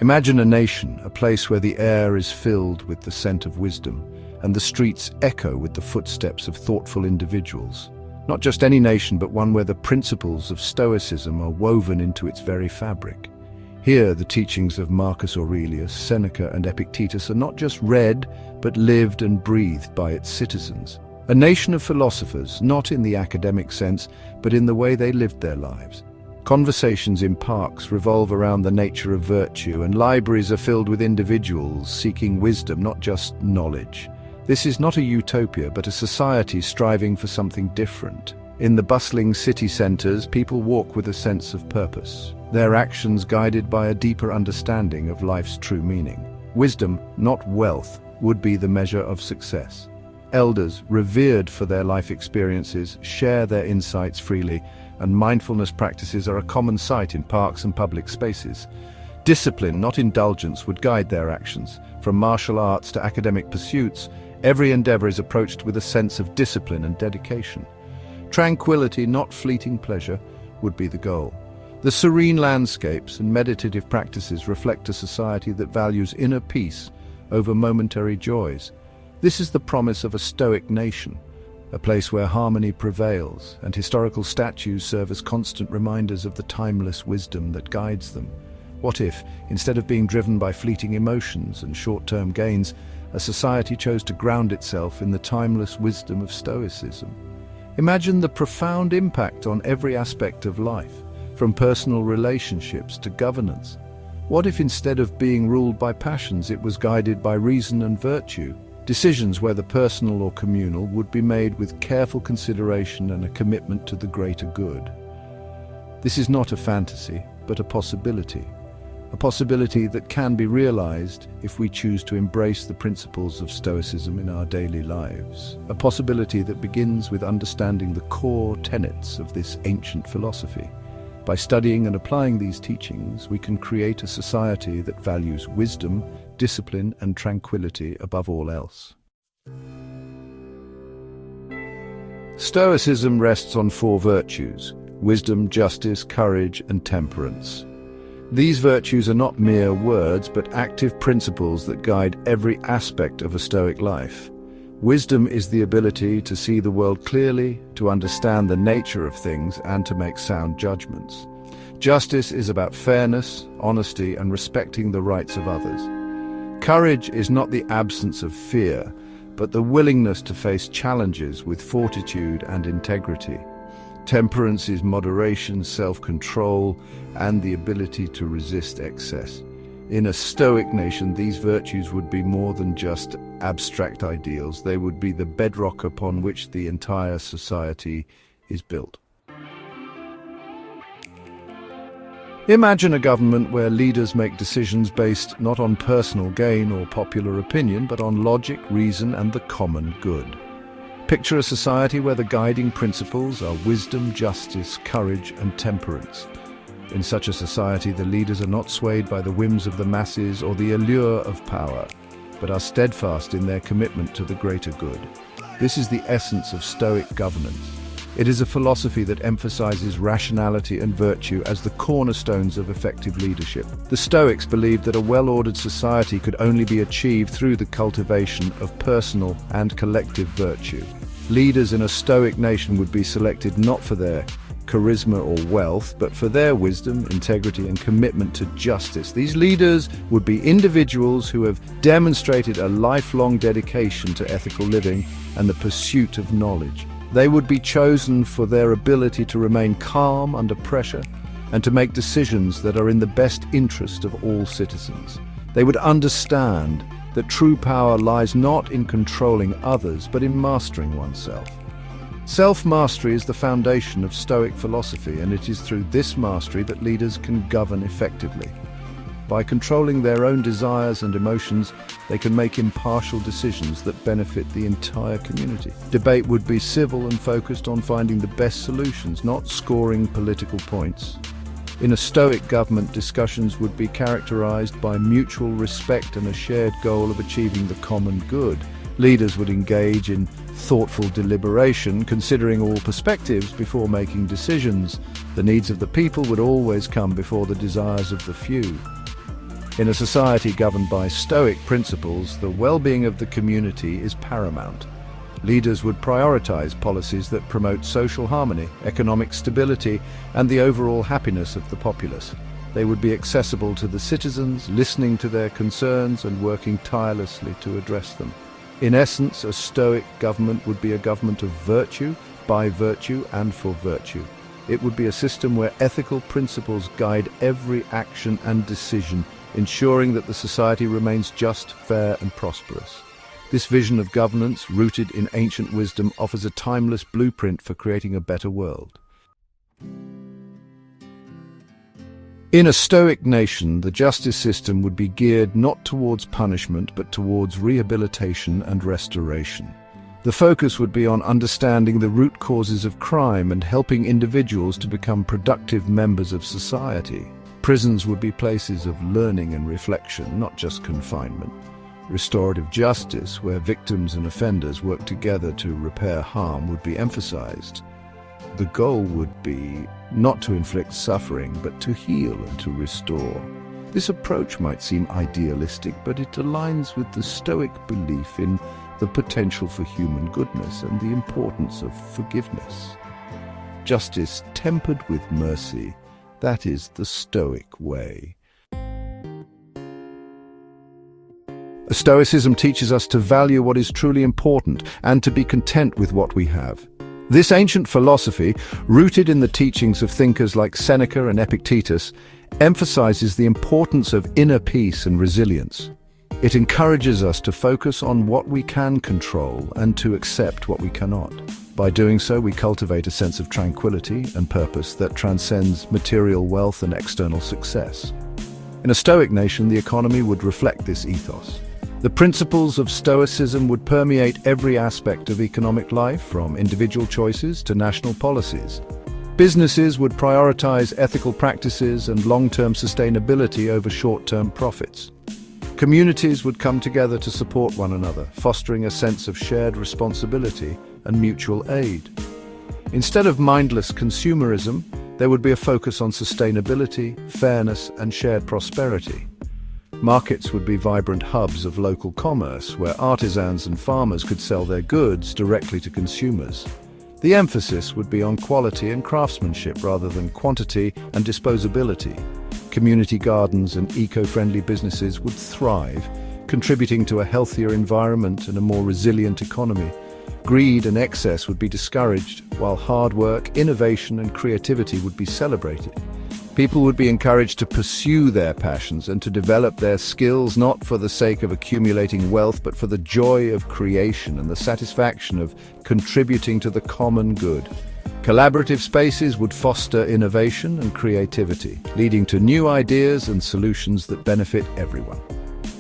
Imagine a nation, a place where the air is filled with the scent of wisdom, and the streets echo with the footsteps of thoughtful individuals. Not just any nation, but one where the principles of Stoicism are woven into its very fabric. Here, the teachings of Marcus Aurelius, Seneca, and Epictetus are not just read, but lived and breathed by its citizens. A nation of philosophers, not in the academic sense, but in the way they lived their lives. Conversations in parks revolve around the nature of virtue, and libraries are filled with individuals seeking wisdom, not just knowledge. This is not a utopia, but a society striving for something different. In the bustling city centers, people walk with a sense of purpose, their actions guided by a deeper understanding of life's true meaning. Wisdom, not wealth, would be the measure of success. Elders, revered for their life experiences, share their insights freely, and mindfulness practices are a common sight in parks and public spaces. Discipline, not indulgence, would guide their actions. From martial arts to academic pursuits, every endeavor is approached with a sense of discipline and dedication. Tranquility, not fleeting pleasure, would be the goal. The serene landscapes and meditative practices reflect a society that values inner peace over momentary joys. This is the promise of a Stoic nation, a place where harmony prevails, and historical statues serve as constant reminders of the timeless wisdom that guides them. What if, instead of being driven by fleeting emotions and short-term gains, a society chose to ground itself in the timeless wisdom of Stoicism? Imagine the profound impact on every aspect of life, from personal relationships to governance. What if instead of being ruled by passions, it was guided by reason and virtue? Decisions, whether personal or communal, would be made with careful consideration and a commitment to the greater good. This is not a fantasy, but a possibility that can be realized if we choose to embrace the principles of Stoicism in our daily lives. A possibility that begins with understanding the core tenets of this ancient philosophy. By studying and applying these teachings, we can create a society that values wisdom, discipline, and tranquility above all else. Stoicism rests on four virtues: wisdom, justice, courage, and temperance. These virtues are not mere words, but active principles that guide every aspect of a Stoic life. Wisdom is the ability to see the world clearly, to understand the nature of things, and to make sound judgments. Justice is about fairness, honesty, and respecting the rights of others. Courage is not the absence of fear, but the willingness to face challenges with fortitude and integrity. Temperance is moderation, self-control, and the ability to resist excess. In a Stoic nation, these virtues would be more than just abstract ideals. They would be the bedrock upon which the entire society is built. Imagine a government where leaders make decisions based not on personal gain or popular opinion, but on logic, reason, and the common good. Picture a society where the guiding principles are wisdom, justice, courage, and temperance. In such a society, the leaders are not swayed by the whims of the masses or the allure of power, but are steadfast in their commitment to the greater good. This is the essence of Stoic governance. It is a philosophy that emphasizes rationality and virtue as the cornerstones of effective leadership. The Stoics believed that a well-ordered society could only be achieved through the cultivation of personal and collective virtue. Leaders in a Stoic nation would be selected not for their charisma or wealth, but for their wisdom, integrity, and commitment to justice. These leaders would be individuals who have demonstrated a lifelong dedication to ethical living and the pursuit of knowledge. They would be chosen for their ability to remain calm under pressure and to make decisions that are in the best interest of all citizens. They would understand that true power lies not in controlling others, but in mastering oneself. Self-mastery is the foundation of Stoic philosophy, and it is through this mastery that leaders can govern effectively. By controlling their own desires and emotions, they can make impartial decisions that benefit the entire community. Debate would be civil and focused on finding the best solutions, not scoring political points. In a Stoic government, discussions would be characterized by mutual respect and a shared goal of achieving the common good. Leaders would engage in thoughtful deliberation, considering all perspectives before making decisions. The needs of the people would always come before the desires of the few. In a society governed by Stoic principles, the well-being of the community is paramount. Leaders would prioritize policies that promote social harmony, economic stability, and the overall happiness of the populace. They would be accessible to the citizens, listening to their concerns and working tirelessly to address them. In essence, a Stoic government would be a government of virtue, by virtue, and for virtue. It would be a system where ethical principles guide every action and decision, ensuring that the society remains just, fair, and prosperous. This vision of governance, rooted in ancient wisdom, offers a timeless blueprint for creating a better world. In a Stoic nation, the justice system would be geared not towards punishment but towards rehabilitation and restoration. The focus would be on understanding the root causes of crime and helping individuals to become productive members of society. Prisons would be places of learning and reflection, not just confinement. Restorative justice, where victims and offenders work together to repair harm, would be emphasized. The goal would be not to inflict suffering, but to heal and to restore. This approach might seem idealistic, but it aligns with the Stoic belief in the potential for human goodness and the importance of forgiveness. Justice tempered with mercy, that is the Stoic way. Stoicism teaches us to value what is truly important and to be content with what we have. This ancient philosophy, rooted in the teachings of thinkers like Seneca and Epictetus, emphasizes the importance of inner peace and resilience. It encourages us to focus on what we can control and to accept what we cannot. By doing so, we cultivate a sense of tranquility and purpose that transcends material wealth and external success. In a Stoic nation, the economy would reflect this ethos. The principles of Stoicism would permeate every aspect of economic life, from individual choices to national policies. Businesses would prioritize ethical practices and long-term sustainability over short-term profits. Communities would come together to support one another, fostering a sense of shared responsibility and mutual aid. Instead of mindless consumerism, there would be a focus on sustainability, fairness, and shared prosperity. Markets would be vibrant hubs of local commerce, where artisans and farmers could sell their goods directly to consumers. The emphasis would be on quality and craftsmanship rather than quantity and disposability. Community gardens and eco-friendly businesses would thrive, contributing to a healthier environment and a more resilient economy. Greed and excess would be discouraged, while hard work, innovation, and creativity would be celebrated. People would be encouraged to pursue their passions and to develop their skills not for the sake of accumulating wealth, but for the joy of creation and the satisfaction of contributing to the common good. Collaborative spaces would foster innovation and creativity, leading to new ideas and solutions that benefit everyone.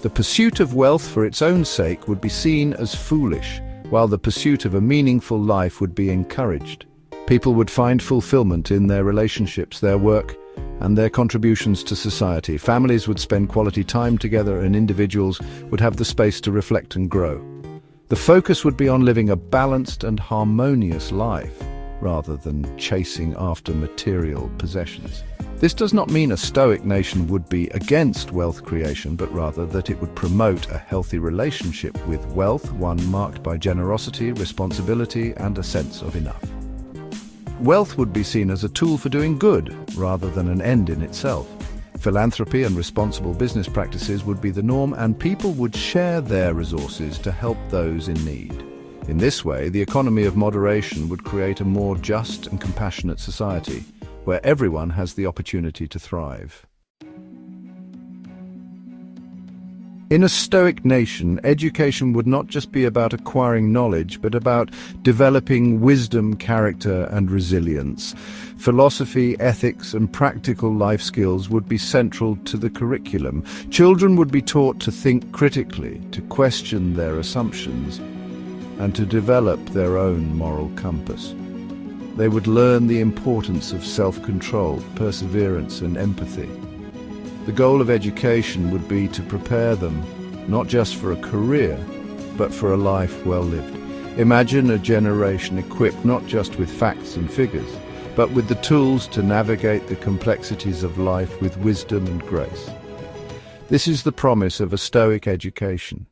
The pursuit of wealth for its own sake would be seen as foolish, while the pursuit of a meaningful life would be encouraged. People would find fulfillment in their relationships, their work, and their contributions to society. Families would spend quality time together, and individuals would have the space to reflect and grow. The focus would be on living a balanced and harmonious life, rather than chasing after material possessions. This does not mean a Stoic nation would be against wealth creation, but rather that it would promote a healthy relationship with wealth, one marked by generosity, responsibility, and a sense of enough. Wealth would be seen as a tool for doing good, rather than an end in itself. Philanthropy and responsible business practices would be the norm, and people would share their resources to help those in need. In this way, the economy of moderation would create a more just and compassionate society, where everyone has the opportunity to thrive. In a Stoic nation, education would not just be about acquiring knowledge, but about developing wisdom, character, and resilience. Philosophy, ethics, and practical life skills would be central to the curriculum. Children would be taught to think critically, to question their assumptions, and to develop their own moral compass. They would learn the importance of self-control, perseverance, and empathy. The goal of education would be to prepare them not just for a career, but for a life well lived. Imagine a generation equipped not just with facts and figures, but with the tools to navigate the complexities of life with wisdom and grace. This is the promise of a Stoic education.